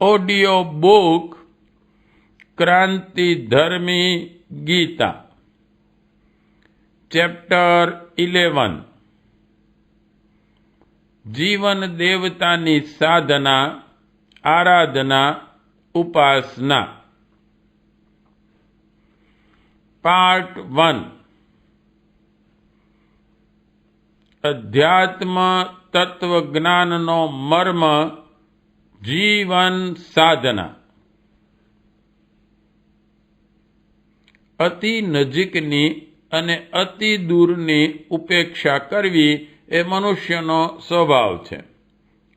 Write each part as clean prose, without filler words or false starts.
Audio book क्रांति धर्मी Gita chapter 11 जीवन देवतानी साधना आराधना उपासना पार्ट 1 अध्यात्म तत्व ज्ञाननो मर्म जीवन साधना अति नजीकनी अने अति दूरनी उपेक्षा करवी ए मनुष्यनो स्वभाव छे।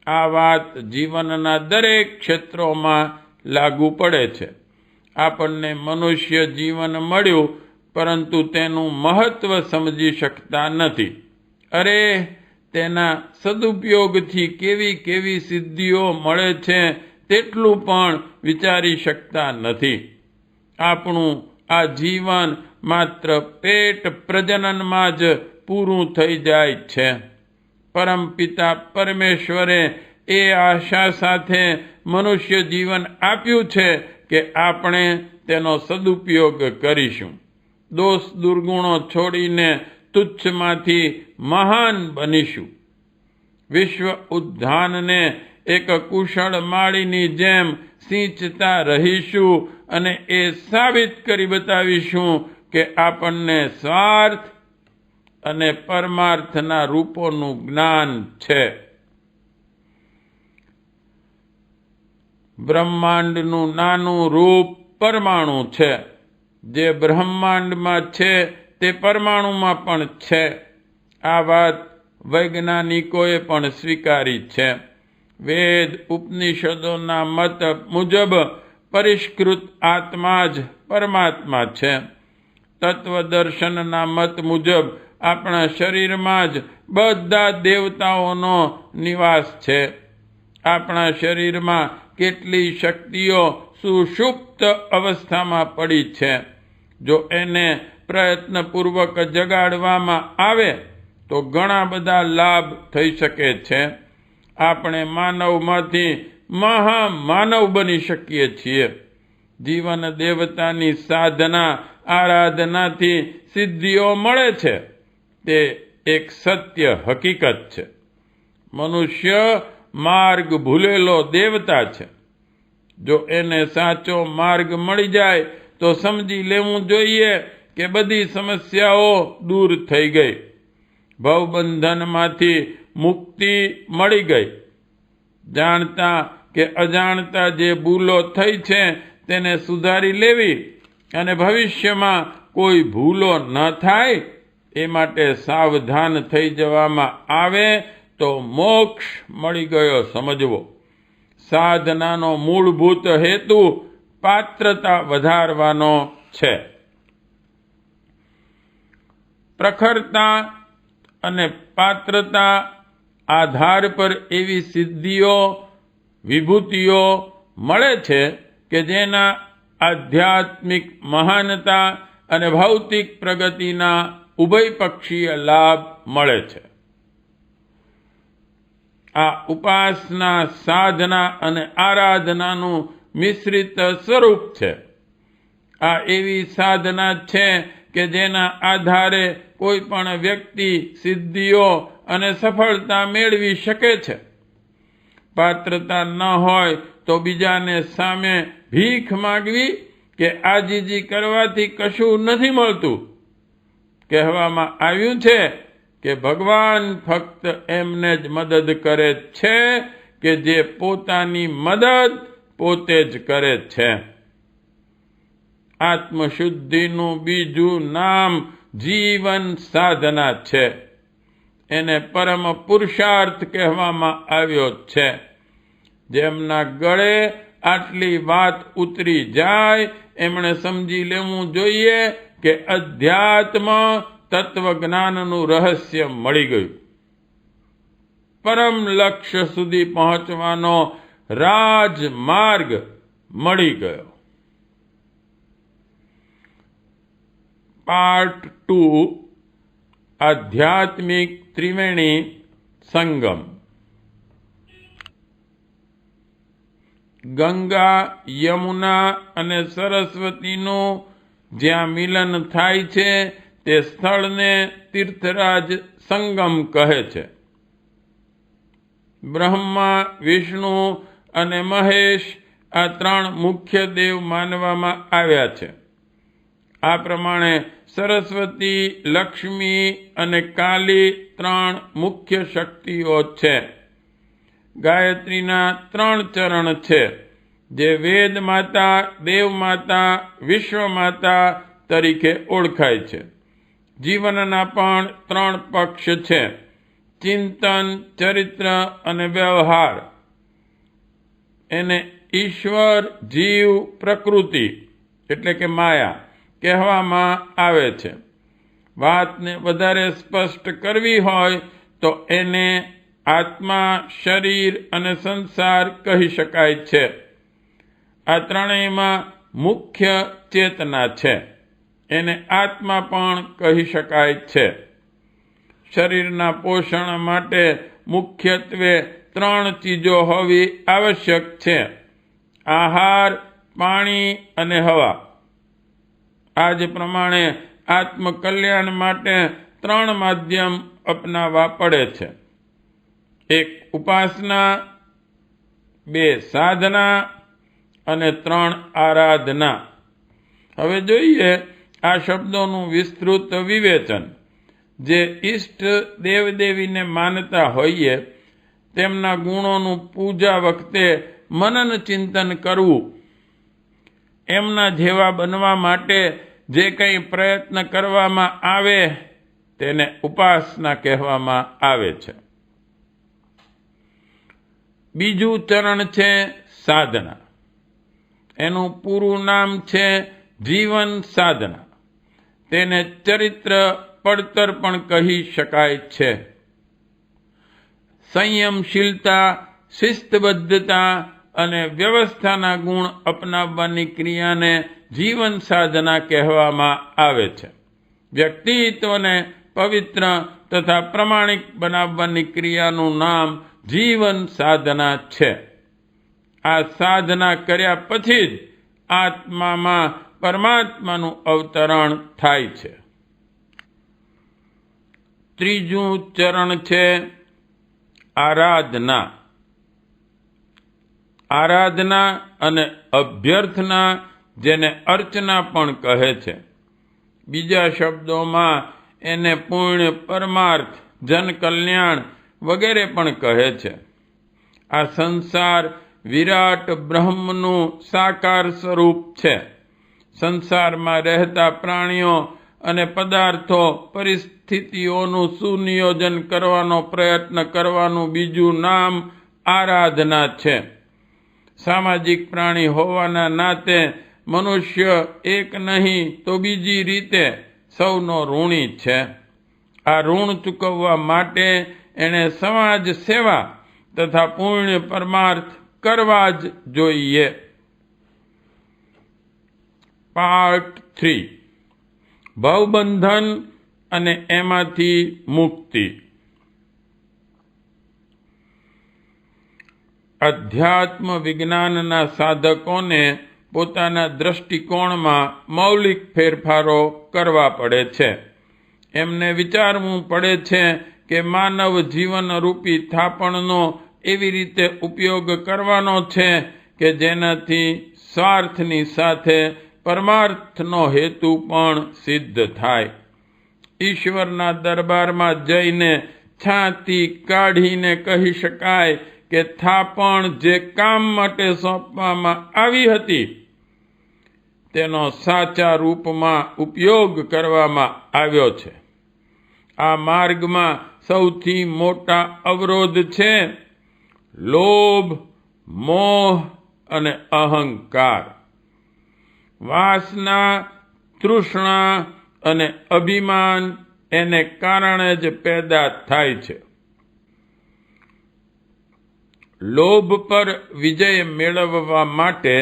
आ वात जीवनना दरेक क्षेत्रोमां लागू पड़े छे। आपणे मनुष्य जीवन मळ्युं परंतु तेनुं महत्व समजी शकता नथी। अरे तेना सदुपयोगथी केवी केवी सिद्धिओ मळे छे तेटલું पण विचारी शकता नथी। आपणुं आ जीवन मात्र पेट प्रजननमां ज पूरुं थई जाय छे। परम पिता परमेश्वरे ए आशा साथे मनुष्य जीवन आप्युं छे के आपणे तेनो सदुपयोग करीशुं। दोष दुर्गुणो छोड़ीने तुच्छमांथी महान बनीशुं। विश्व उद्यानने एक कुशल माळीनी जेम सींचता रहीशुं अने ए साबित करी बतावीशुं के आपणने स्वार्थ अने परमार्थना रूपोनुं ज्ञान छे। ब्रह्मांडनुं नानुं रूप परमाणु छे। जे ब्रह्मांडमां छे ते परमाणुमां पण छे। आ वात वैज्ञानिकोए पण स्वीकारी छे। वेद उपनिषदोना मत मुजब परिष्कृत आत्मा ज परमात्मा छे। तत्वदर्शनना मत मुजब आपणा शरीरमां ज बधा देवताओनो निवास छे। आपणा शरीरमां केटली शक्तिओ सुषुप्त अवस्थामां पड़ी छे। जो एने प्रयत्नपूर्वक जगाड़वामां आवे तो घणा बधा लाभ थई शके छे। આપણે માનવમાંથી મહામાનવ બની શકીએ છીએ। જીવન દેવતાની સાધના આરાધનાથી સિદ્ધિઓ મળે છે તે એક સત્ય હકીકત છે। મનુષ્ય માર્ગ ભૂલેલો દેવતા છે। જો એને સાચો માર્ગ મળી જાય તો સમજી લેવું જોઈએ કે બધી સમસ્યાઓ દૂર થઈ ગઈ। ભવબંધનમાંથી मुक्ति मળી गई। जानता के अजाणता जे भूलो थई छे तेने सुधारी लेवी अने भविष्यमां कोई भूलो न थाय ए माटे सावधान थई जवामां आवे तो मोक्ष मળી गयो समजवो। साधनानो मूलभूत हेतु पात्रता वधारवानो छे। प्रखरता अने पात्रता आधार पर एवी सिद्धिओ विभूतिओ मळे छे के जेना आध्यात्मिक महानता अने भौतिक प्रगतिना उभयपक्षीय लाभ मळे छे। आ उपासना साधना अने आराधनानुं मिश्रित स्वरूप छे। आ एवी साधना छे के जेना आधारे कोई पण व्यक्ति सिद्धिओ अने सफलता मेळवी शके छे। पात्रता न होय तो बीजाने सामे भीख मागवी के आजीजी करवाथी कशुं नथी मळतुं। कहेवामां आव्युं छे के भगवान फक्त एमने ज मदद करे छे के जे पोतानी मदद पोते ज करे छे। आत्मशुद्धिनुं बीजुं नाम जीवन साधना छे। एने परम पुरुषार्थ कहेवामां आव्यो छे। जेमना गळे आटली वात उतरी जाय एमणे समजी लेवुं जोईए के अध्यात्म तत्वज्ञाननुं रहस्य मळी गयुं। परम लक्ष्य सुधी पहोंचवानो राजमार्ग मळी गयो। पार्ट 2 आध्यात्मिक त्रिवेणी संगम। ગંગા, યમુના અને સરસ્વતીનું જ્યાં મિલન થાય છે તે સ્થળને તીર્થરાજ સંગમ કહે છે. બ્રહ્મા, વિષ્ણુ અને મહેશ આ 3 મુખ્ય દેવ માનવામાં આવ્યા છે. આ પ્રમાણે સરસ્વતી, લક્ષ્મી અને કાલી 3 મુખ્ય શક્તિઓ છે. ગાયત્રીના 3 ચરણ છે, જે વેદ માતા, દેવ માતા, વિશ્વ માતા તરીકે ઓળખાય છે. જીવનના પણ 3 પક્ષ છે: ચિંતન, ચરિત્ર અને વ્યવહાર. એને ઈશ્વર, જીવ, પ્રકૃતિ એટલે કે માયા કહેવામાં આવે છે. વાતને વધારે સ્પષ્ટ કરવી હોય તો એને આત્મા, શરીર અને સંસાર કહી શકાય છે. આ ત્રણેયમાં મુખ્ય ચેતના છે. એને આત્મા પણ કહી શકાય છે. શરીરના પોષણ માટે મુખ્યત્વે 3 ચીજો હોવી આવશ્યક છે: આહાર, પાણી અને હવા. આ જ પ્રમાણે આત્મકલ્યાણ માટે 3 માધ્યમ અપનાવવા પડે છે: 1 ઉપાસના, 2 સાધના અને 3 આરાધના. હવે જોઈએ આ શબ્દોનું વિસ્તૃત વિવેચન. જે ઈષ્ટ દેવદેવીને માનતા હોઈએ તેમના ગુણોનું પૂજા વખતે મનન ચિંતન કરવું, એમના જેવા બનવા માટે જે કંઈ પ્રયત્ન કરવામાં આવે તેને ઉપાસના કહેવામાં આવે છે. બીજું ચરણ છે સાધના. એનું પૂરું નામ છે જીવન સાધના. તેને ચરિત્ર પડતર પણ કહી શકાય છે. સંયમશીલતા, શિસ્તબદ્ધતા અને વ્યવસ્થાના ગુણ અપનાવવાની ક્રિયાને જીવન સાધના કહેવામાં આવે છે. વ્યક્તિત્વને પવિત્ર તથા પ્રમાણિક બનાવવાની ક્રિયાનું નામ જીવન સાધના છે. આ સાધના કર્યા પછી જ આત્મામાં પરમાત્માનું અવતરણ થાય છે. ત્રીજું ચરણ છે આરાધના. આરાધના અને અભ્યર્થના, જેને અર્ચના પણ કહે છે. બીજા શબ્દોમાં એને પુણ્ય, પરમાર્થ, જનકલ્યાણ વગેરે પણ કહે છે. આ સંસાર વિરાટ બ્રહ્મનું સાકાર સ્વરૂપ છે. સંસારમાં રહેતા પ્રાણીઓ અને પદાર્થો, પરિસ્થિતિઓનું સુનિયોજન કરવાનો પ્રયત્ન કરવાનું બીજું નામ આરાધના છે. સામાજિક પ્રાણી હોવાના નાતે મનુષ્ય એક નહીં તો બીજી રીતે સૌનો ઋણી છે. આ ઋણ ચૂકવવા માટે એણે સમાજ સેવા તથા પુણ્ય પરમાર્થ કરવા જ જોઈએ. પાર્ટ 3: ભવબંધન અને એમાંથી મુક્તિ. અધ્યાત્મ વિજ્ઞાનના સાધકોને પોતાના દ્રષ્ટિકોણમાં મૌલિક ફેરફારો કરવા પડે છે. એમને વિચારવું પડે છે કે માનવ જીવનરૂપી થાપણનો એવી રીતે ઉપયોગ કરવાનો છે કે જેનાથી સ્વાર્થની સાથે પરમાર્થનો હેતુ પણ સિદ્ધ થાય. ઈશ્વરના દરબારમાં જઈને છાતી કાઢીને કહી શકાય કે થાપણ જે કામ માટે સોંપવામાં આવી હતી તેનો સાચા રૂપમાં ઉપયોગ કરવામાં આવ્યો છે. આ માર્ગમાં સૌથી મોટા અવરોધ છે લોભ, મોહ અને અહંકાર. વાસના, તૃષ્ણા અને અભિમાન એને કારણે જ પેદા થાય છે. લોભ પર વિજય મેળવવા માટે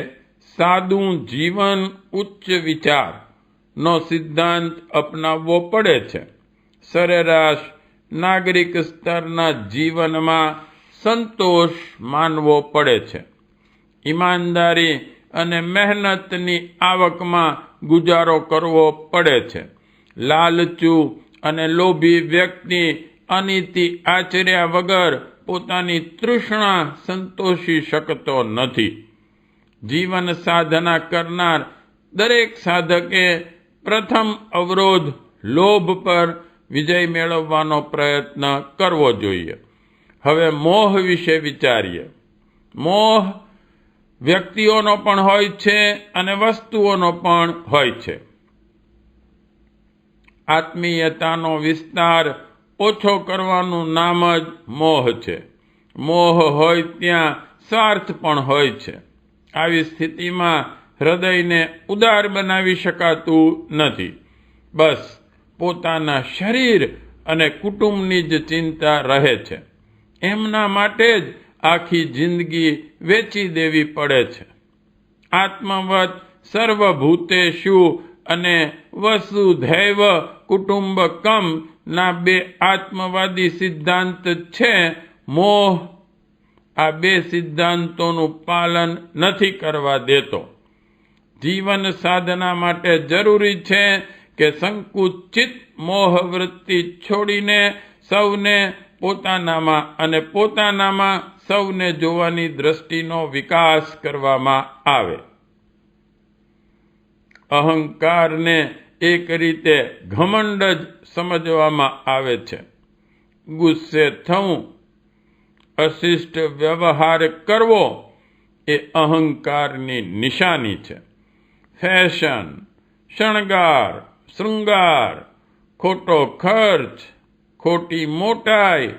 સાદું જીવન, ઉચ્ચ વિચારનો સિદ્ધાંત અપનાવવો પડે છે. સરેરાશ નાગરિક સ્તરના જીવનમાં સંતોષ માનવો પડે છે. ઈમાનદારી અને મહેનતની આવકમાં ગુજારો કરવો પડે છે. લાલચુ અને લોભી વ્યક્તિ અનીતિ આચર્યા વગર પોતાની તૃષ્ણા સંતોષી શકતો નથી. જીવન સાધના કરનાર દરેક સાધકે પ્રથમ અવરોધ લોભ પર વિજય મેળવવાનો પ્રયત્ન કરવો જોઈએ. હવે મોહ વિશે વિચારીએ. મોહ વ્યક્તિઓનો પણ હોય છે અને વસ્તુઓનો પણ હોય છે. આત્મીયતાનો વિસ્તાર ઓછો કરવાનું નામ જ મોહ છે. મોહ હોય ત્યાં સ્વાર્થ પણ હોય છે. આવી સ્થિતિમાં હૃદયને ઉદાર બનાવી શકાતું નથી. બસ પોતાના શરીર અને કુટુંબની જ ચિંતા રહે છે. એમના માટે જ આખી જિંદગી વેચી દેવી પડે છે. આત્મવત સર્વભૂતેષુ અને વસુધૈવ કુટુંબકમ ના બે આત્મવાદી સિદ્ધાંત છે. મોહ આ બે સિદ્ધાંતોનું પાલન નથી કરવા દેતો. જીવન સાધના માટે જરૂરી છે કે સંકુચિત મોહ વૃત્તિ છોડીને સૌને પોતાનામાં અને પોતાનામાં સૌને જોવાની દ્રષ્ટિનો વિકાસ કરવામાં આવે. અહંકારને એક રીતે ઘમંડ જ સમજવામાં આવે છે. ગુસ્સે થવું, અશિષ્ટ વ્યવહાર કરવો એ અહંકારની નિશાની છે. ફેશન, શણગાર, શૃંગાર, ખોટો ખર્ચ, ખોટી મોટાઈ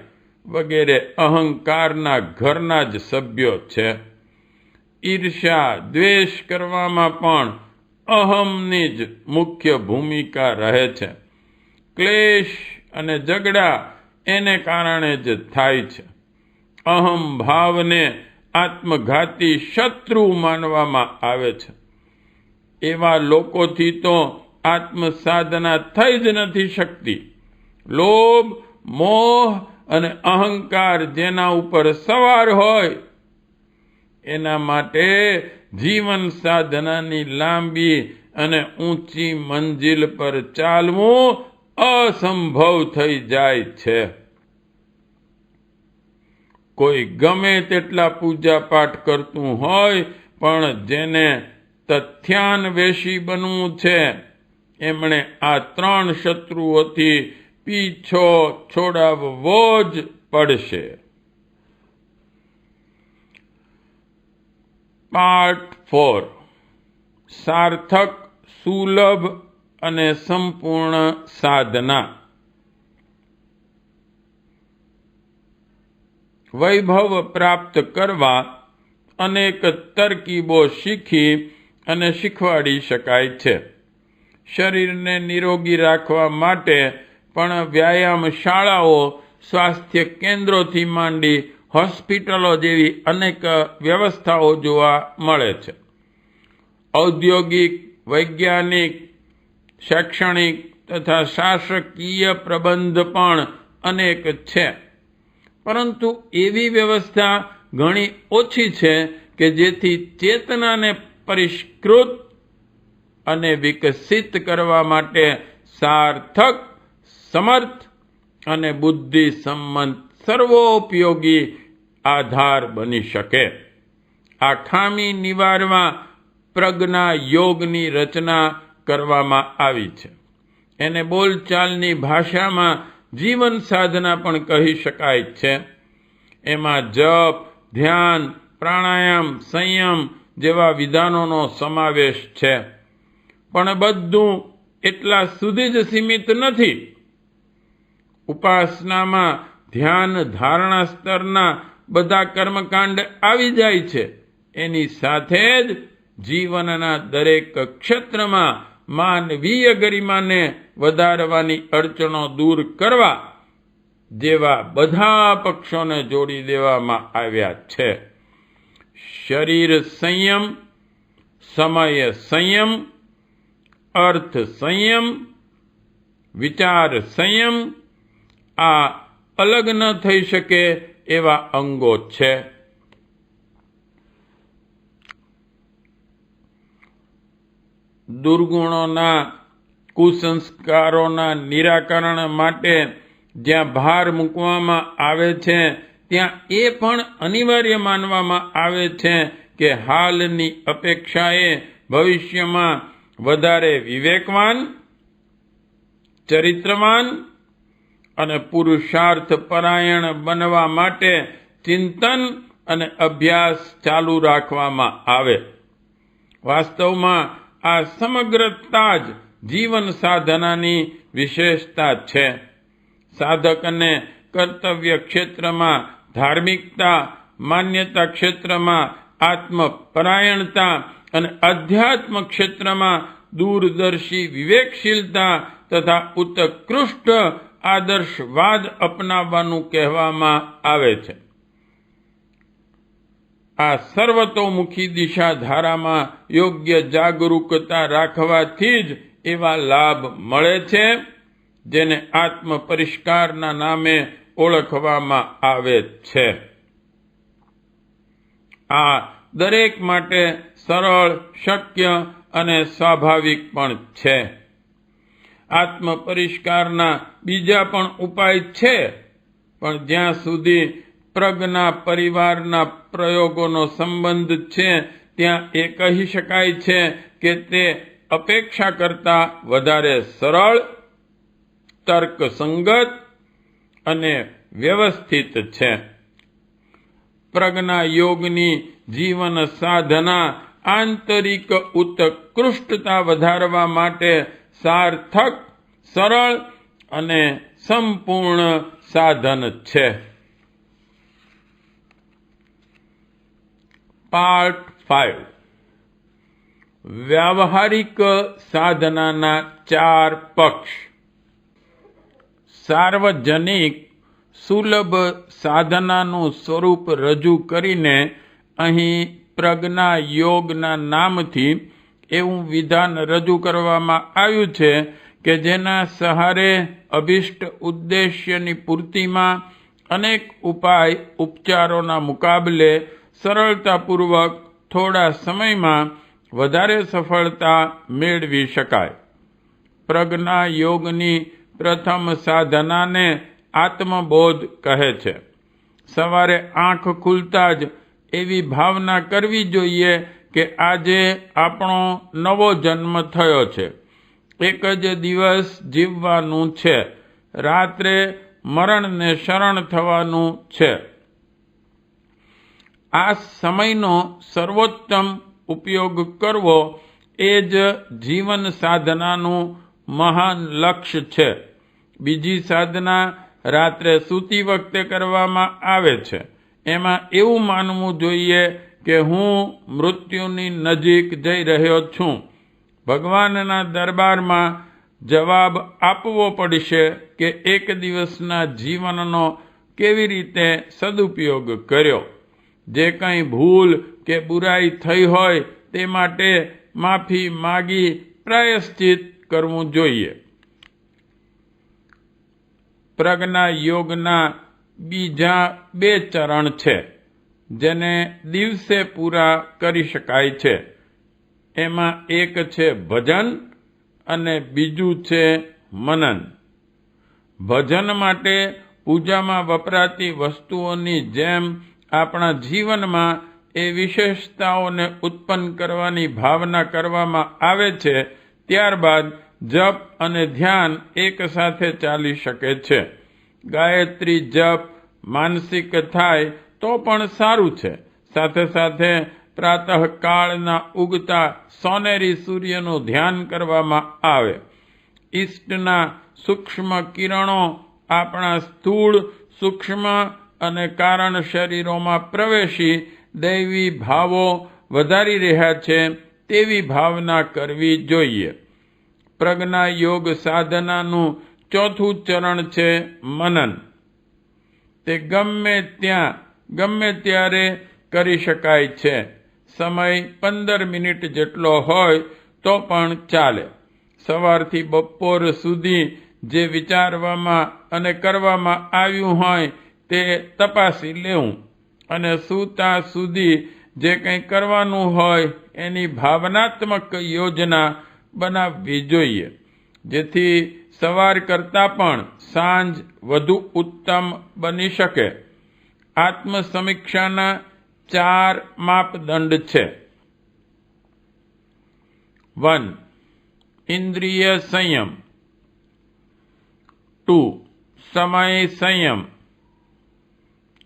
વગેરે અહંકારના ઘરના જ સભ્યો છે. ઈર્ષ્યા, દ્વેષ કરવામાં પણ અહમની જ મુખ્ય ભૂમિકા રહે છે. ક્લેશ અને ઝઘડા એને કારણે જ થાય છે. અહમ ભાવને આત્મઘાતી શત્રુ માનવામાં આવે છે. એવા લોકોથી તો આત્મસાધના થઈ જ નથી શકતી. લોભ, મોહ અને અહંકાર જેના ઉપર સવાર હોય એના માટે જીવન સાધનાની લાંબી અને ઊંચી મંજિલ પર ચાલવું અસંભવ થઈ જાય છે. કોઈ ગમે તેટલા પૂજા પાઠ કરતું હોય પણ જેને તથ્યાન્વેષી બનવું છે એમણે આ ત્રણ શત્રુઓથી પીછો છોડાવવો જ પડશે. પાર્ટ 4. સાર્થક, સુલભ અને સંપૂર્ણ સાધના. વૈભવ પ્રાપ્ત કરવા અનેક તરકીબો શીખી અને શીખવાડી શકાય છે. શરીરને નિરોગી રાખવા માટે પણ વ્યાયામ શાળાઓ, સ્વાસ્થ્ય કેન્દ્રોથી માંડી હોસ્પિટલો જેવી અનેક વ્યવસ્થાઓ જોવા મળે છે. ઔદ્યોગિક, વૈજ્ઞાનિક, શૈક્ષણિક તથા શાસકીય પ્રબંધ પણ અનેક છે. પરંતુ એવી વ્યવસ્થા ઘણી ઓછી છે કે જેથી ચેતનાને પરિષ્કૃત અને વિકસિત કરવા માટે સાર્થક, સમર્થ અને બુદ્ધિસંમત સર્વોપયોગી આધાર બની શકે. આ ખામી નિવારવા પ્રજ્ઞા યોગની રચના કરવામાં આવી છે. એને બોલચાલની ભાષામાં જીવન સાધના પણ કહી શકાય છે. એમાં જપ, ધ્યાન, પ્રાણાયામ, સંયમ જેવા વિધાનોનો સમાવેશ છે. પણ બધું એટલા સુધી જ સીમિત નથી. ઉપાસનામાં ધ્યાન ધારણા સ્તરના બધા કર્મકાંડ આવી જાય છે. એની સાથે જ જીવનના દરેક ક્ષેત્રમાં માનવીય ગરિમાને વધારવાની અડચણો દૂર કરવા જેવા બધા પક્ષોને જોડી દેવામાં આવ્યા છે. શરીર સંયમ, સમય સંયમ, અર્થ સંયમ, વિચાર સંયમ આ અલગ ન થઈ શકે એવા અંગો છે. દુર્ગુણોના કુસંસ્કારોના નિરાકરણ માટે જ્યાં ભાર મૂકવામાં આવે છે ત્યાં એ પણ અનિવાર્ય માનવામાં આવે છે કે હાલની અપેક્ષાએ ભવિષ્યમાં વધારે વિવેકવાન, ચરિત્રવાન અને પુરુષાર્થ પરાયણ બનવા માટે ચિંતન અને અભ્યાસ ચાલુ રાખવામાં આવે. વાસ્તવમાં આ સમગ્રતા જ જીવન સાધનાની વિશેષતા છે. સાધકને કર્તવ્ય ક્ષેત્રમાં ધાર્મિકતા, માન્યતા ક્ષેત્રમાં આત્મપરાયણતા અને અધ્યાત્મ ક્ષેત્રમાં દૂરદર્શી વિવેકશીલતા તથા ઉત્કૃષ્ટ આદર્શવાદ અપનાવવાનું કહેવામાં આવે છે. આ સર્વતોમુખી દિશાધારામાં યોગ્ય જાગરૂકતા રાખવાથી જ એવા લાભ મળે છે જેને આત્મ પરિષ્કારના નામે ઓળખવામાં આવે છે. આ દરેક માટે સરળ, શક્ય અને સ્વાભાવિક પણ છે. આત્મ પરિષ્કારના બીજા પણ ઉપાય છે, પણ જ્યાં સુધી પ્રજ્ઞા પરિવારના પ્રયોગોનો સંબંધ છે ત્યાં એ કહી શકાય છે કે તે અપેક્ષા કરતાં વધારે સરળ, તર્કસંગત અને વ્યવસ્થિત છે. પ્રજ્ઞા યોગની જીવન સાધના આંતરિક ઉત્કૃષ્ટતા વધારવા માટે સાર્થક, સરળ અને સંપૂર્ણ સાધન છે. પાર્ટ 5. વ્યાવહારિક સાધનાના 4 પક્ષ. સાર્વજનિક સુલભ સાધનાનું સ્વરૂપ રજૂ કરીને અહીં પ્રજ્ઞા યોગના નામથી એવું વિધાન રજૂ કરવામાં આવ્યું છે કે જેના સહારે અભિષ્ટ ઉદ્દેશ્યની પૂર્તિમાં અનેક ઉપાય ઉપચારોના મુકાબલે સરળતાપૂર્વક થોડા સમયમાં વધારે સફળતા મેળવી શકાય. પ્રજ્ઞા યોગની પ્રથમ સાધનાને આત્મબોધ કહે છે. સવારે આંખ ખુલતા જ એવી ભાવના કરવી જોઈએ કે આજે આપણો નવો જન્મ થયો છે. એક જ દિવસ જીવવાનું છે. રાત્રે મરણને શરણ થવાનું છે. આ સમયનો સર્વોત્તમ ઉપયોગ કરવો એ જ જીવન સાધનાનું મહાન લક્ષ્ય છે. બીજી સાધના રાત્રે સૂતી વખતે કરવામાં આવે છે. એમાં એવું માનવું જોઈએ કે હું મૃત્યુની નજીક જઈ રહ્યો છું. ભગવાનના દરબારમાં જવાબ આપવો પડશે કે એક દિવસના જીવનનો કેવી રીતે સદુપયોગ કર્યો. જે કંઈ ભૂલ કે બુરાઈ થઈ હોય તે માટે માફી માગી પ્રાયશ્ચિત કરવું જોઈએ. પ્રજ્ઞા યોગના બીજા 2 ચરણ છે જેને દિવસે પૂરા કરી શકાય છે. એમાં એક છે ભજન અને બીજું છે મનન. ભજન માટે પૂજામાં વપરાતી વસ્તુઓની જેમ આપણા જીવનમાં એ વિશેષતાઓને ઉત્પન્ન કરવાની ભાવના કરવામાં આવે છે. ત્યારબાદ જપ અને ધ્યાન એક સાથે ચાલી શકે છે. ગાયત્રી જપ માનસિક થાય તો પણ સારું છે. સાથે સાથે પ્રાતઃકાળના ઉગતા સોનેરી સૂર્યનું ધ્યાન કરવામાં આવે. ઈષ્ટના સૂક્ષ્મ કિરણો આપણા સ્થૂળ, સૂક્ષ્મ અને કારણ શરીરોમાં પ્રવેશી દૈવી ભાવો વધારી રહ્યા છે તેવી ભાવના કરવી જોઈએ. પ્રજ્ઞા યોગ સાધનાનું 4થું ચરણ છે મનન. તે ગમે ત્યાં ગમે ત્યારે કરી શકાય છે. સમય 15 મિનિટ જેટલો હોય તો પણ ચાલે. સવારથી બપોર સુધી જે વિચારવામાં અને કરવામાં આવ્યું હોય તે તપાસી લેવું અને સૂતા સુધી જે કંઈ કરવાનું હોય એની ભાવનાત્મક યોજના બનાવવી જોઈએ, જેથી સવાર કરતાં પણ સાંજ વધુ ઉત્તમ બની શકે. આત્મસમીક્ષાના 4 માપદંડ છે. 1. ઇન્દ્રિય સંયમ. 2. સમય સંયમ.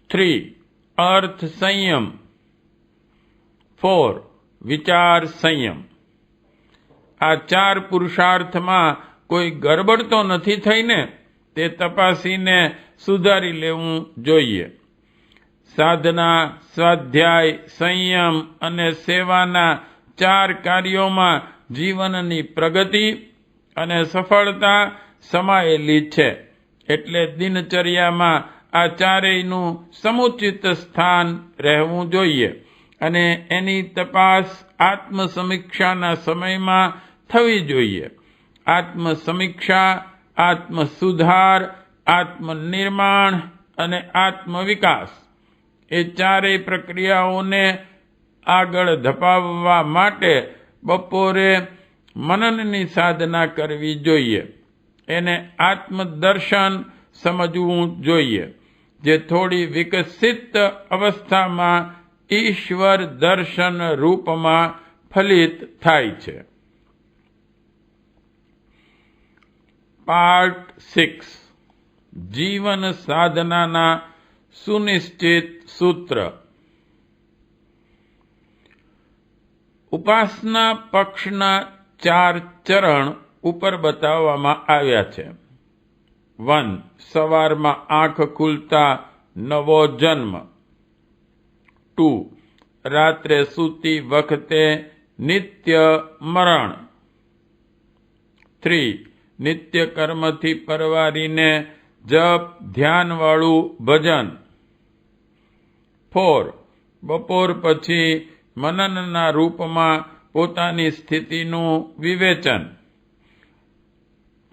3. અર્થ સંયમ. 4. વિચાર સંયમ. આ 4 પુરુષાર્થમાં કોઈ ગરબડ તો નથી થઈ ને? તે તપાસીને સુધારી લેવું જોઈએ. સાધના, સ્વાધ્યાય, સંયમ અને સેવાના 4 કાર્યોમાં જીવનની પ્રગતિ અને સફળતા સમાયેલી છે. એટલે દિનચર્યામાં આ ચારેયનું સમુચિત સ્થાન રહેવું જોઈએ અને એની તપાસ આત્મસમીક્ષાના સમયમાં થવી જોઈએ. આત્મસમીક્ષા, આત્મસુધાર, આત્મનિર્માણ અને આત્મવિકાસ એ ચારેય પ્રક્રિયાઓને આગળ ધપાવવા માટે બપોરે મનનની સાધના કરવી જોઈએ. એને આત્મદર્શન સમજવું જોઈએ, જે થોડી વિકસિત અવસ્થામાં ઈશ્વર દર્શન રૂપમાં ફલિત થાય છે. પાર્ટ 6. જીવન સાધનાના સુનિશ્ચિત સૂત્ર. ઉપાસના પક્ષના 4 ચરણ ઉપર બતાવવામાં આવ્યા છે. 1. સવારમાં આંખ ખુલતા નવો જન્મ. 2. રાત્રે સૂતી વખતે નિત્ય મરણ. 3. નિત્ય કર્મથી પરવારીને જપ ધ્યાનવાળું ભજન. 4. બપોર પછી મનનના રૂપમાં પોતાની સ્થિતિનું વિવેચન.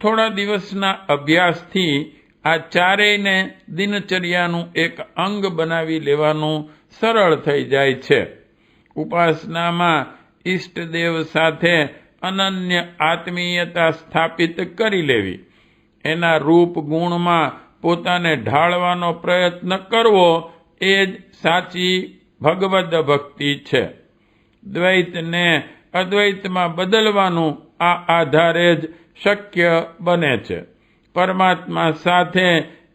થોડા દિવસના અભ્યાસથી આ ચારેયને દિનચર્યાનું એક અંગ બનાવી લેવાનું સરળ થઈ જાય છે. ઉપાસનામાં ઈષ્ટદેવ સાથે અનન્ય આત્મીયતા સ્થાપિત કરી લેવી, એના રૂપ ગુણમાં પોતાને ઢાળવાનો પ્રયત્ન કરવો એ જ સાચી ભગવદ ભક્તિ છે. દ્વૈતને અદ્વૈતમાં બદલવાનું આ આધારે જ શક્ય બને છે. પરમાત્મા સાથે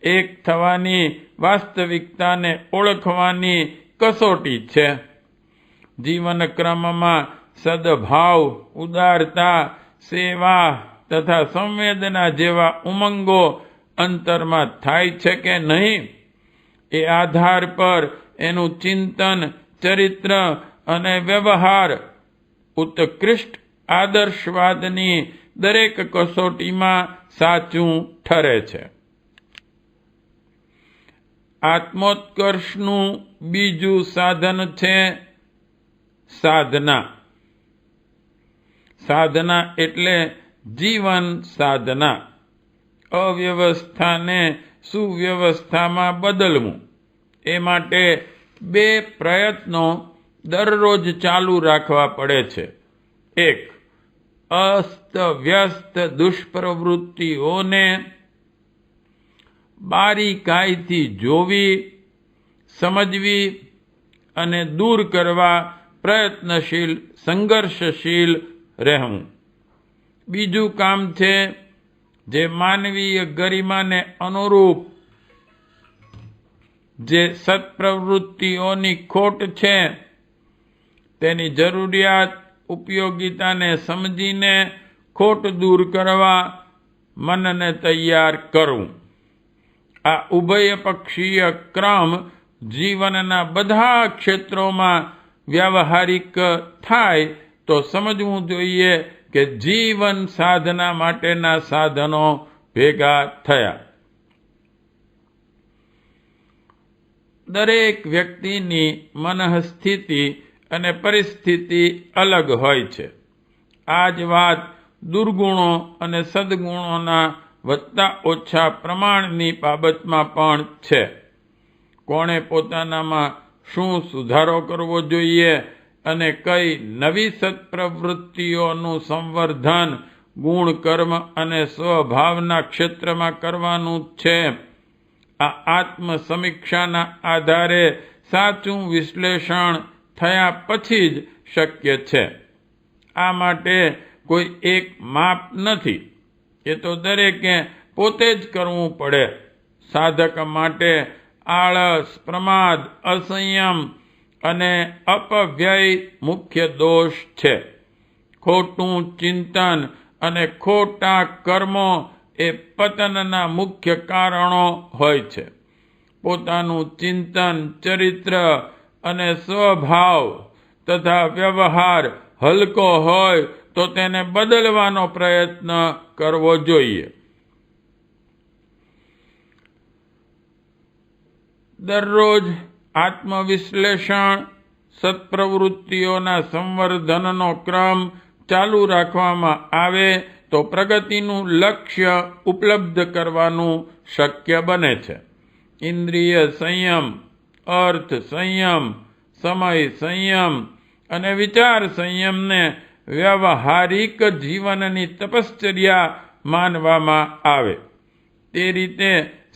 એક થવાની વાસ્તવિકતાને ઓળખવાની કસોટી છે. જીવન ક્રમમાં સદભાવ, ઉદારતા, સેવા તથા સંવેદના જેવા ઉમંગો અંતરમાં થાય છે કે નહીં, એ આધાર પર એનું ચિંતન, ચરિત્ર અને વ્યવહાર ઉત્કૃષ્ટ આદર્શવાદની દરેક કસોટીમાં સાચું ઠરે છે. આત્મોત્કર્ષનું બીજું સાધન છે સાધના. સાધના એટલે જીવન સાધના. અવ્યવસ્થાને સુવ્યવસ્થામાં બદલવું. એ માટે 2 પ્રયત્નો દરરોજ ચાલુ રાખવા પડે છે. 1. અસ્તવ્યસ્ત દુષ્પ્રવૃત્તિઓને બારીકાઈથી જોવી, સમજવી અને દૂર કરવા પ્રયત્નશીલ, સંઘર્ષશીલ રહેવું. બીજું કામ છે જે માનવીય ગરિમાને અનુરૂપ જે સત્પ્રવૃત્તિઓની ખોટ છે, તેની જરૂરિયાત, ઉપયોગિતાને સમજીને ખોટ દૂર કરવા મનને તૈયાર કરવું. આ ઉભયપક્ષીય ક્રમ જીવનના બધા ક્ષેત્રોમાં વ્યાવહારિક થાય તો સમજવું જોઈએ કે જીવન સાધના માટેના સાધનો ભેગા થયા. દરેક વ્યક્તિની મનઃસ્થિતિ અને પરિસ્થિતિ અલગ હોય છે. આ જ વાત દુર્ગુણો અને સદગુણોના વધતા ઓછા પ્રમાણની બાબતમાં પણ છે. કોણે પોતાનામાં શું સુધારો કરવો જોઈએ અને કઈ નવી સત્પ્રવૃત્તિઓનું સંવર્ધન ગુણ કર્મ અને સ્વભાવના ક્ષેત્રમાં કરવાનું છે. આ આત્મસમીક્ષાના આધારે સાચું વિશ્લેષણ થયા પછી જ શક્ય છે. આ માટે કોઈ એક માપ નથી. એ તો દરેકે પોતે જ કરવું પડે. સાધક માટે આળસ, પ્રમાદ, અસંયમ અને અપવ્યય મુખ્ય દોષ છે. ખોટું ચિંતન અને ખોટા કર્મો એ પતનના મુખ્ય કારણો હોય છે. પોતાનું ચિંતન, ચરિત્ર અને સ્વભાવ તથા વ્યવહાર હલકો હોય તો તેને બદલવાનો પ્રયત્ન કરવો જોઈએ. દરરોજ આત્મવિશ્લેષણ, સત્પ્રવૃત્તિઓના સંવર્ધનનો ક્રમ ચાલુ રાખવામાં આવે તો પ્રગતિનું લક્ષ્ય ઉપલબ્ધ કરવાનું શક્ય બને છે. ઇન્દ્રિય સંયમ, અર્થ સંયમ, સમય સંયમ અને વિચાર સંયમને વ્યવહારિક જીવનની તપશ્ચર્યા માનવામાં આવે. તે રીતે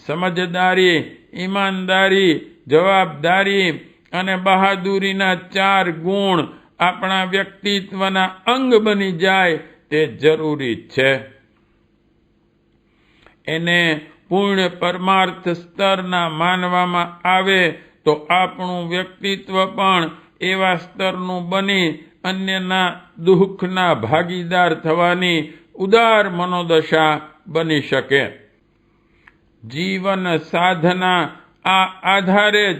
સમજદારી, ઈમાનદારી, જવાબદારી અને બહાદુરીના 4 ગુણ આપણા વ્યક્તિત્વના અંગ બની જાય તે જરૂરી છે. એને પૂર્ણ પરમાર્થ સ્તરના માનવામાં આવે તો આપણું વ્યક્તિત્વ પણ એવા સ્તરનું બની અન્યના દુઃખના ભાગીદાર થવાની ઉદાર મનોદશા બની શકે. જીવન સાધના આ આધારે જ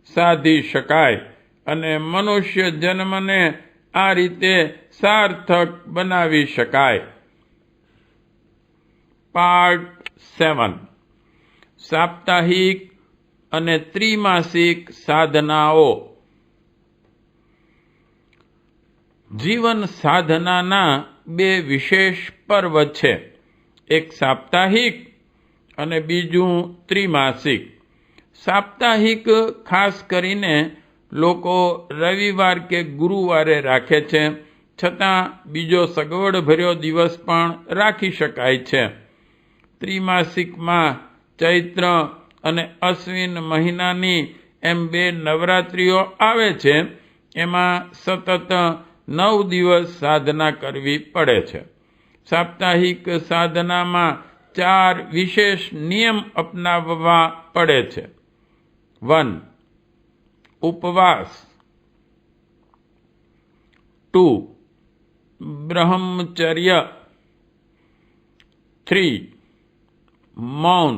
સાધી શકાય અને મનુષ્ય જન્મને આ રીતે સાર્થક બનાવી શકાય. પાર્ટ 7. સાપ્તાહિક અને ત્રિમાસિક સાધનાઓ. જીવન સાધનાના 2 વિશેષ પર્વ છે. એક સાપ્તાહિક અને બીજું ત્રિમાસિક. સાપ્તાહિક ખાસ કરીને લોકો રવિવાર કે ગુરુવારે રાખે છે, છતાં બીજો સગવડભર્યો દિવસ પણ રાખી શકાય છે. ત્રિમાસિકમાં ચૈત્ર અને અશ્વિન મહિનાની એમ 2 નવરાત્રિઓ આવે છે. એમાં સતત 9 દિવસ સાધના કરવી પડે છે. સાપ્તાહિક સાધનામાં 4 વિશેષ નિયમ અપનાવવા પડે છે. 1. ઉપવાસ. 2. બ્રહ્મચર્ય. 3. મૌન.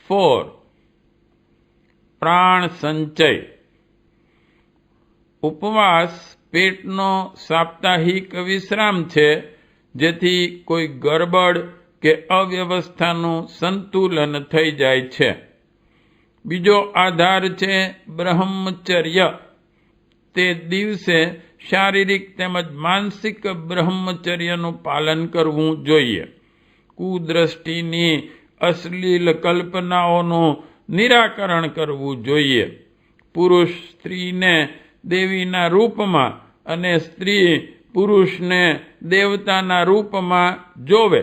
4. પ્રાણ સંચય. ઉપવાસ પેટનો સાપ્તાહિક વિશ્રામ છે, જેથી કોઈ ગરબડ કે અવ્યવસ્થાનું સંતુલન થઈ જાય છે. બીજો આધાર છે બ્રહ્મચર્ય. તે દિવસે શારીરિક તેમજ માનસિક બ્રહ્મચર્યનું પાલન કરવું જોઈએ. કુદ્રષ્ટિની અશ્લીલ કલ્પનાઓનું નિરાકરણ કરવું જોઈએ. પુરુષ સ્ત્રીને દેવીના રૂપમાં અને સ્ત્રી પુરુષને દેવતાના રૂપમાં જોવે.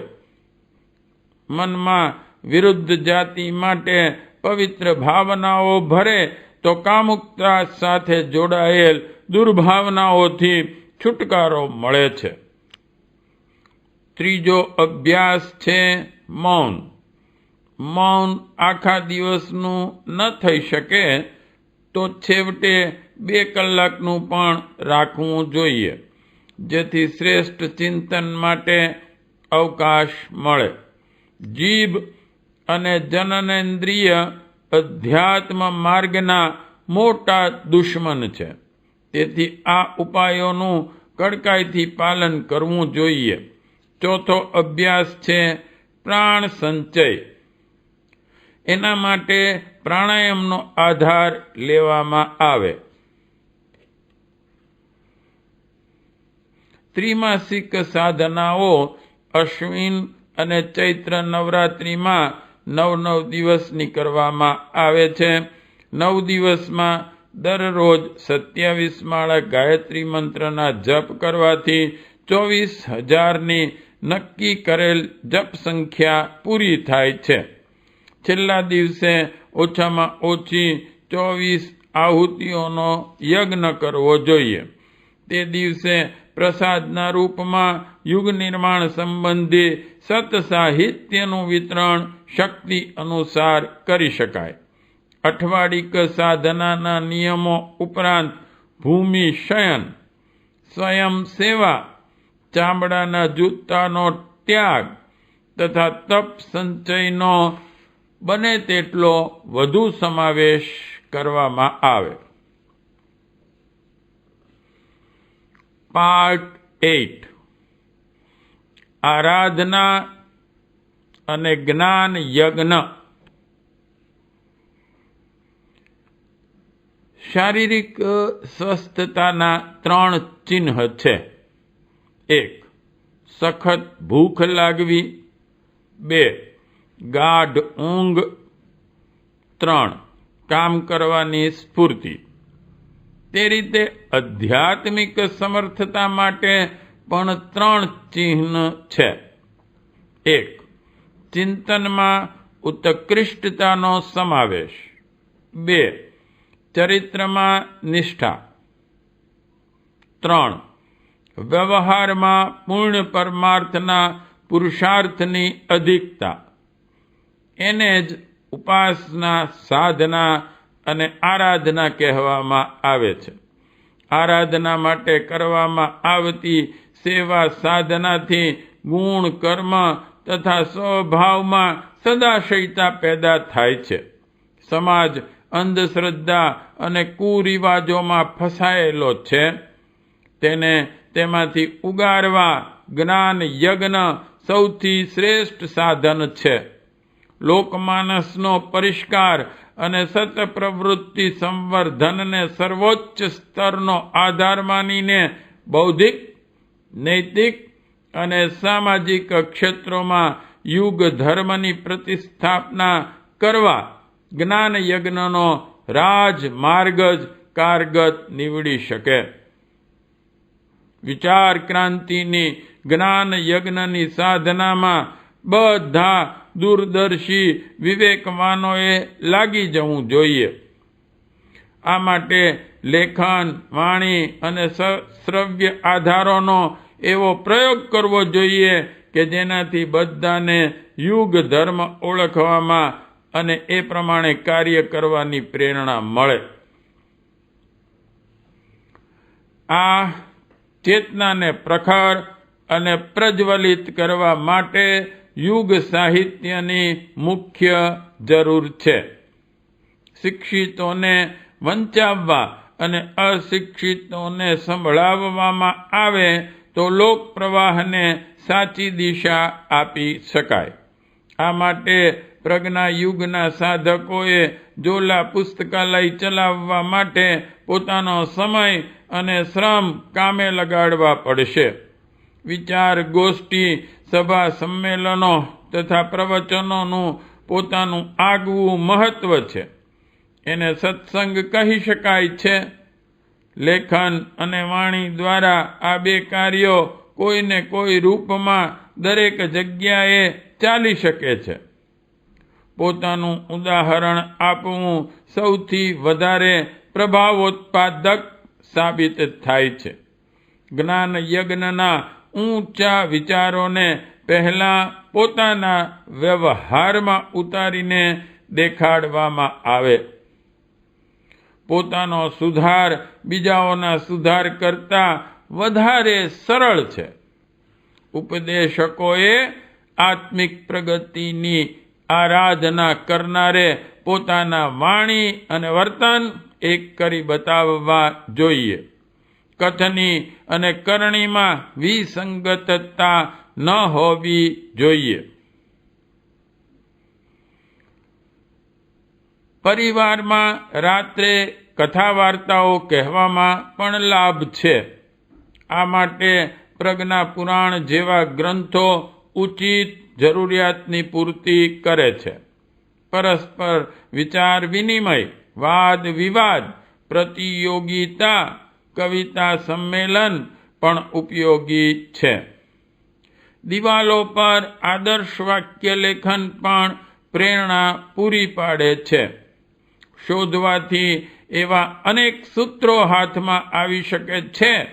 મનમાં વિરુદ્ધ જાતિ માટે પવિત્ર ભાવનાઓ ભરે તો કામુકતા સાથે જોડાયેલ દુર્ભાવનાઓથી છુટકારો મળે છે. ત્રીજો અભ્યાસ છે મૌન. મૌન આખા દિવસનું ન થઈ શકે તો છેવટે 2 કલાકનું પણ રાખવું જોઈએ, જેથી શ્રેષ્ઠ ચિંતન માટે અવકાશ મળે. જીભ અને જનનેન્દ્રિય અધ્યાત્મ માર્ગના મોટા દુશ્મન છે. તેથી આ ઉપાયોનું કડકાઈથી પાલન કરવું જોઈએ. ચોથો અભ્યાસ છે પ્રાણ સંચય. એના માટે પ્રાણાયામનો આધાર લેવામાં આવે. ત્રિમાસિક સાધનાઓ અશ્વિન અને ચૈત્ર નવરાત્રિમાં 9 દિવસની કરવામાં આવે છે. 9 દિવસમાં દરરોજ 27 માળા ગાયત્રી મંત્રના જપ કરવાથી 24,000ની નક્કી કરેલ જપ સંખ્યા પૂરી થાય છે. છેલ્લા દિવસે ઓછામાં ઓછી 24 આહુતિઓનો યજ્ઞ કરવો જોઈએ. તે દિવસે પ્રસાદના રૂપમાં યુગ નિર્માણ સંબંધી સત સાહિત્યનું વિતરણ શક્તિ અનુસાર કરી શકાય. અઠવાડિક સાધનાના નિયમો ઉપરાંત ભૂમિ શયન, સ્વયં સેવા, ચામડાના જૂતાનો ત્યાગ તથા તપ સંચયનો બને તેટલો વધુ સમાવેશ કરવામાં આવે. પાર્ટ 8 આરાધના અને જ્ઞાન યજ્ઞ. શારીરિક સ્વસ્થતાના 3 ચિહ્ન છે. 1. સખત ભૂખ લાગવી. 2. ગાઢ ઊંઘ. 3. કામ કરવાની સ્ફૂર્તિ. તે રીતે આધ્યાત્મિક સમર્થતા માટે પણ 3 ચિહ્ન છે. 1. ચિંતનમાં ઉત્કૃષ્ટતાનો સમાવેશ. 2. ચરિત્રમાં નિષ્ઠા. 3. વ્યવહારમાં પૂર્ણ પરમાર્થના પુરુષાર્થની અધિકતા. એને જ ઉપાસના, સાધના અને આરાધના કહેવામાં આવે છે. આરાધના માટે કરવામાં આવતી સેવા સાધનાથી ગુણ, કર્મ તથા સ્વભાવમાં સદાશયતા પેદા થાય છે. સમાજ અંધશ્રદ્ધા અને કુરિવાજોમાં ફસાયેલો છે. તેને તેમાંથી ઉગારવા જ્ઞાન યજ્ઞ સૌથી શ્રેષ્ઠ સાધન છે. લોકમાનસનો પરિષ્કાર અને સતપ્રવૃત્તિ સંવર્ધનને સર્વોચ્ચ સ્તરનો આધાર માનીને બૌદ્ધિક, નૈતિક અને સામાજિક ક્ષેત્રોમાં યુગ ધર્મની પ્રતિસ્થાપના કરવા જ્ઞાન યજ્ઞનો રાજમાર્ગ જ કારગત નીવડી શકે. વિચાર ક્રાંતિની જ્ઞાન યજ્ઞની સાધનામાં બધા દૂરદર્શી વિવેકવાનોએ લાગી જવું જોઈએ. આ માટે લેખન, વાણી અને શ્રવ્ય આધારોનો એવો પ્રયોગ કરવો જોઈએ કે જેનાથી બધાને યુગ ધર્મ ઓળખવામાં અને એ પ્રમાણે કાર્ય કરવાની પ્રેરણા મળે. આ ચેતનાને પ્રખર અને પ્રજ્વલિત કરવા માટે યુગ સાહિત્યની મુખ્ય જરૂર છે. શિક્ષિતોને વંચાવવા અને અશિક્ષિતોને સંભળાવવામાં આવે તો લોક પ્રવાહને સાચી દિશા આપી શકાય. આ માટે પ્રજ્ઞા યુગના સાધકોએ ઝોલા પુસ્તકાલય ચલાવવા માટે પોતાનો સમય અને શ્રમ કામે લગાડવા પડશે. વિચાર ગોષ્ઠી, સભા સંમેલનો તથા પ્રવચનોનું પોતાનું આગવું મહત્વ છે. એને સત્સંગ કહી શકાય છે. લેખન અને વાણી દ્વારા આ 2 કાર્યો કોઈને કોઈ રૂપમાં દરેક જગ્યાએ ચાલી શકે છે. પોતાનું ઉદાહરણ આપવું સૌથી વધારે પ્રભાવોત્પાદક સાબિત થાય છે. જ્ઞાન યજ્ઞના ઊંચા વિચારોને પહેલાં પોતાના વ્યવહારમાં ઉતારીને દેખાડવામાં આવે. પોતાનો સુધાર બીજાઓના સુધાર કરતાં વધારે સરળ છે. ઉપદેશકોએ આત્મિક પ્રગતિની આરાધના કરનારે પોતાના વાણી અને વર્તન એક કરી બતાવવા જોઈએ. કથની અને કરણીમાં વિસંગતતા ન હોવી જોઈએ. પરિવારમાં રાત્રે કથા વાર્તાઓ કહેવામાં પણ લાભ છે. આ માટે પ્રજ્ઞા પુરાણ જેવા ગ્રંથો ઉચિત જરૂરિયાતની પૂર્તિ કરે છે. પરસ્પર વિચાર વિનિમય, વાદ વિવાદ, પ્રતિયોગિતા કવિતા સંમેલન પણ ઉપયોગી છે. દિવાલો પર આદર્શ વાક્ય લેખન પણ પ્રેરણા પૂરી પાડે છે. શોધવાથી એવા અનેક સૂત્રો હાથમાં આવી શકે છે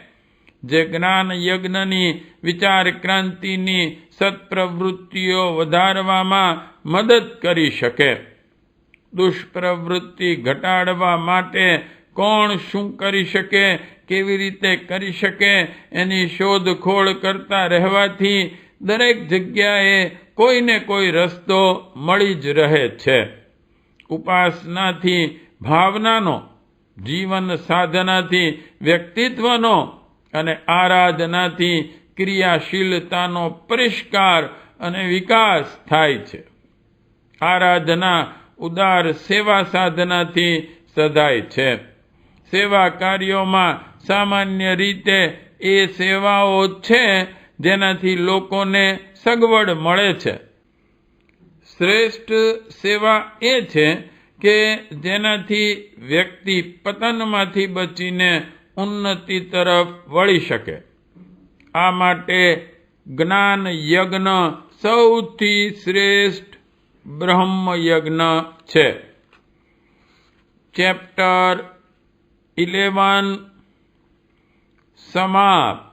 જે જ્ઞાન યજ્ઞની વિચાર ક્રાંતિની સત્પ્રવૃત્તિઓ વધારવામાં મદદ કરી શકે. દુષ્પ્રવૃત્તિ ઘટાડવા માટે કોણ શું કરી શકે, કેવી રીતે કરી શકે, એની શોધખોળ કરતા રહેવાથી દરેક જગ્યાએ કોઈને કોઈ રસ્તો મળી જ રહે છે. ઉપાસનાથી ભાવનાનો, જીવન સાધનાથી વ્યક્તિત્વનો અને આરાધનાથી ક્રિયાશીલતાનો પરિષ્કાર અને વિકાસ થાય છે. આરાધના ઉદાર સેવા સાધનાથી સધાય છે. સેવા કાર્યોમાં સામાન્ય રીતે એ સેવાઓ છે જેનાથી લોકોને સગવડ મળે છે. શ્રેષ્ઠ સેવા એ છે કે જેનાથી વ્યક્તિ પતનમાંથી બચીને ઉન્નતિ તરફ વળી શકે. આ માટે જ્ઞાન યજ્ઞ સૌથી શ્રેષ્ઠ બ્રહ્મ યજ્ઞ છે. ચેપ્ટર 11 સમાપ્ત.